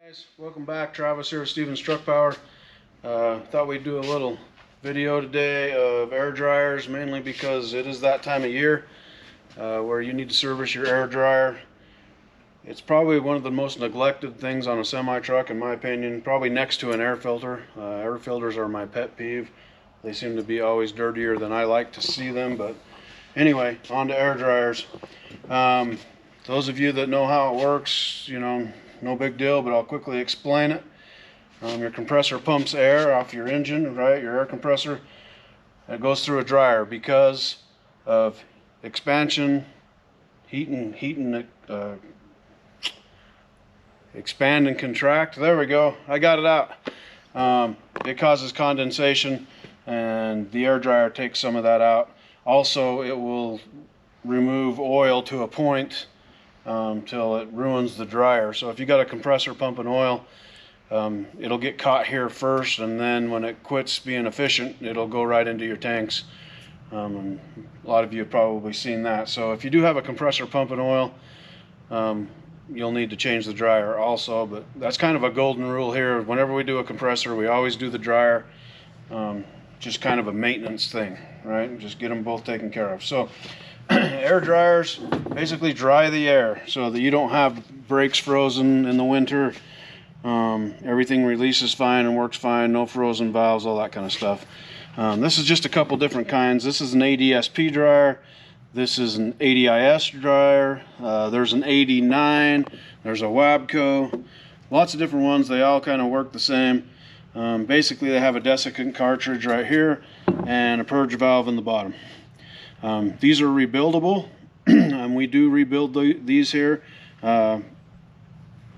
Guys, welcome back. Travis here with Stevens Truck Power. Thought we'd do a little video today of air dryers, mainly because it is that time of year where you need to service your air dryer. It's probably one of the most neglected things on a semi-truck, in my opinion, probably next to an air filter. Air filters are my pet peeve. They seem to be always dirtier than I like to see them, but anyway, on to air dryers. Those of you that know how it works, you know, no big deal, but I'll quickly explain it. Your compressor pumps air off your engine, right? Your air compressor. It goes through a dryer because of expansion, expand and contract. There we go. I got it out. It causes condensation, and the air dryer takes some of that out. Also, it will remove oil to a point till it ruins the dryer. So if you got a compressor pumping oil, it'll get caught here first, and then when it quits being efficient, it'll go right into your tanks. And a lot of you have probably seen that. So if you do have a compressor pumping oil, you'll need to change the dryer also. But that's kind of a golden rule here. Whenever we do a compressor, we always do the dryer. Just kind of a maintenance thing, right? Just get them both taken care of. So air dryers basically dry the air so that you don't have brakes frozen in the winter. Everything releases fine and works fine, no frozen valves, all that kind of stuff. This is just a couple different kinds. This is an ADSP dryer. This is an ADIS dryer. There's an 89. There's a Wabco. Lots of different ones. They all kind of work the same. Basically, they have a desiccant cartridge right here and a purge valve in the bottom. These are rebuildable, and we do rebuild these here. My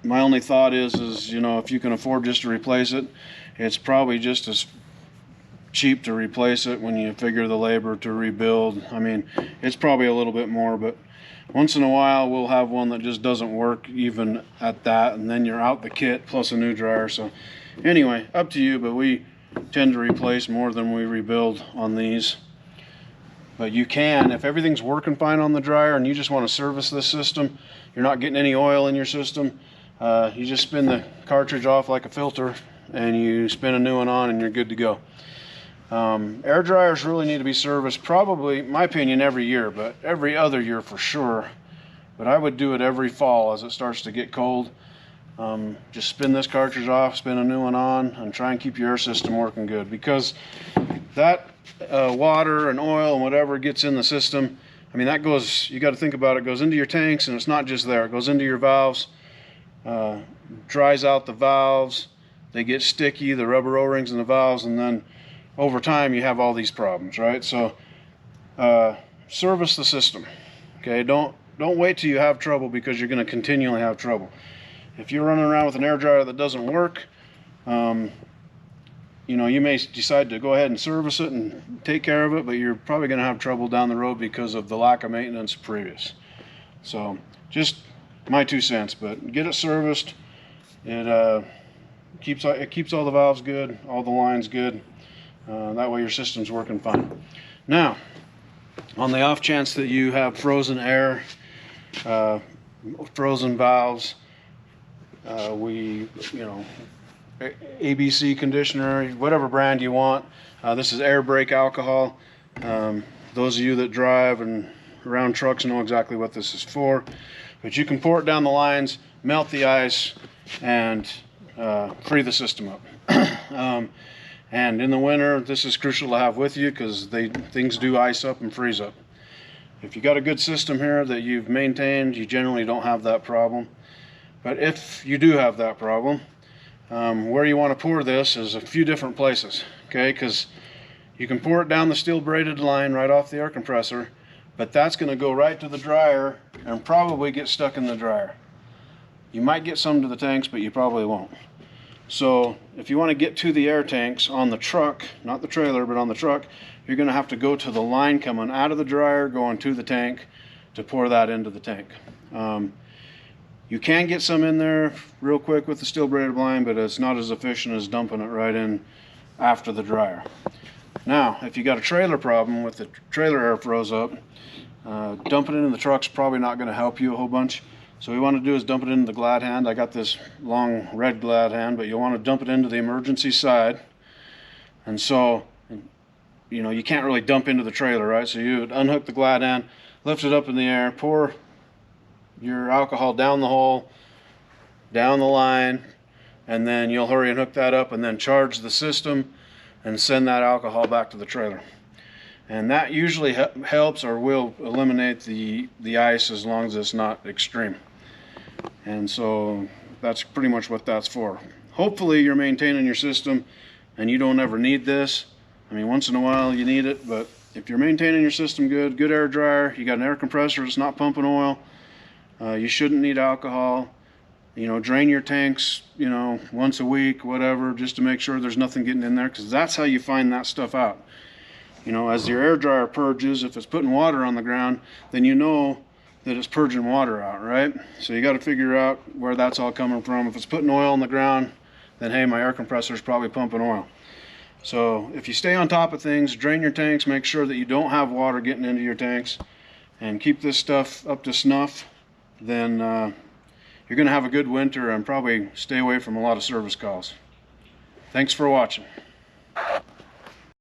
only thought is, you know, if you can afford just to replace it, it's probably just as cheap to replace it when you figure the labor to rebuild. I mean, it's probably a little bit more, but once in a while we'll have one that just doesn't work even at that, and then you're out the kit plus a new dryer. So anyway, up to you, but we tend to replace more than we rebuild on these. But you can, if everything's working fine on the dryer and you just want to service this system, you're not getting any oil in your system, you just spin the cartridge off like a filter and you spin a new one on and you're good to go. Air dryers really need to be serviced, probably, in my opinion, every year, but every other year for sure. But I would do it every fall as it starts to get cold. Just spin this cartridge off, spin a new one on, and try and keep your air system working good, because that water and oil and whatever gets in the system, I mean, that goes, you got to think about it, goes into your tanks, and it's not just there, it goes into your valves, dries out the valves, they get sticky, the rubber O-rings in the valves, and then over time you have all these problems, right? So service the system, okay? Don't wait till you have trouble, because you're going to continually have trouble. If you're running around with an air dryer that doesn't work, you know, you may decide to go ahead and service it and take care of it, but you're probably going to have trouble down the road because of the lack of maintenance previous. So just my 2 cents, but get it serviced. It keeps all the valves good, all the lines good. That way your system's working fine. Now, on the off chance that you have frozen air, frozen valves, ABC conditioner, whatever brand you want. This is air brake alcohol. Those of you that drive and around trucks know exactly what this is for. But you can pour it down the lines, melt the ice, and free the system up. And in the winter, this is crucial to have with you, because things do ice up and freeze up. If you got a good system here that you've maintained, you generally don't have that problem. But if you do have that problem, where you want to pour this is a few different places, okay? Because you can pour it down the steel braided line right off the air compressor, but that's going to go right to the dryer and probably get stuck in the dryer. You might get some to the tanks, but you probably won't. So if you want to get to the air tanks on the truck, not the trailer, but on the truck, you're going to have to go to the line coming out of the dryer, going to the tank to pour that into the tank. You can get some in there real quick with the steel braided line, but it's not as efficient as dumping it right in after the dryer. Now, if you got a trailer problem with the trailer air froze up, dumping it in the truck's probably not going to help you a whole bunch. So what you want to do is dump it into the glad hand. I got this long red glad hand, but you'll want to dump it into the emergency side. And so, you know, you can't really dump into the trailer, right? So you would unhook the glad hand, lift it up in the air, pour your alcohol down the hole, down the line, and then you'll hurry and hook that up and then charge the system and send that alcohol back to the trailer. And that usually helps or will eliminate the ice as long as it's not extreme. And so that's pretty much what that's for. Hopefully you're maintaining your system and you don't ever need this. I mean, once in a while you need it, but if you're maintaining your system good air dryer, you got an air compressor that's not pumping oil, you shouldn't need alcohol. You know, drain your tanks, you know, once a week, whatever, just to make sure there's nothing getting in there, because that's how you find that stuff out. You know, as your air dryer purges, if it's putting water on the ground, then you know that it's purging water out, right? So you got to figure out where that's all coming from. If it's putting oil on the ground, then hey, my air compressor is probably pumping oil. So if you stay on top of things, drain your tanks, make sure that you don't have water getting into your tanks, and keep this stuff up to snuff, then you're going to have a good winter and probably stay away from a lot of service calls. Thanks for watching.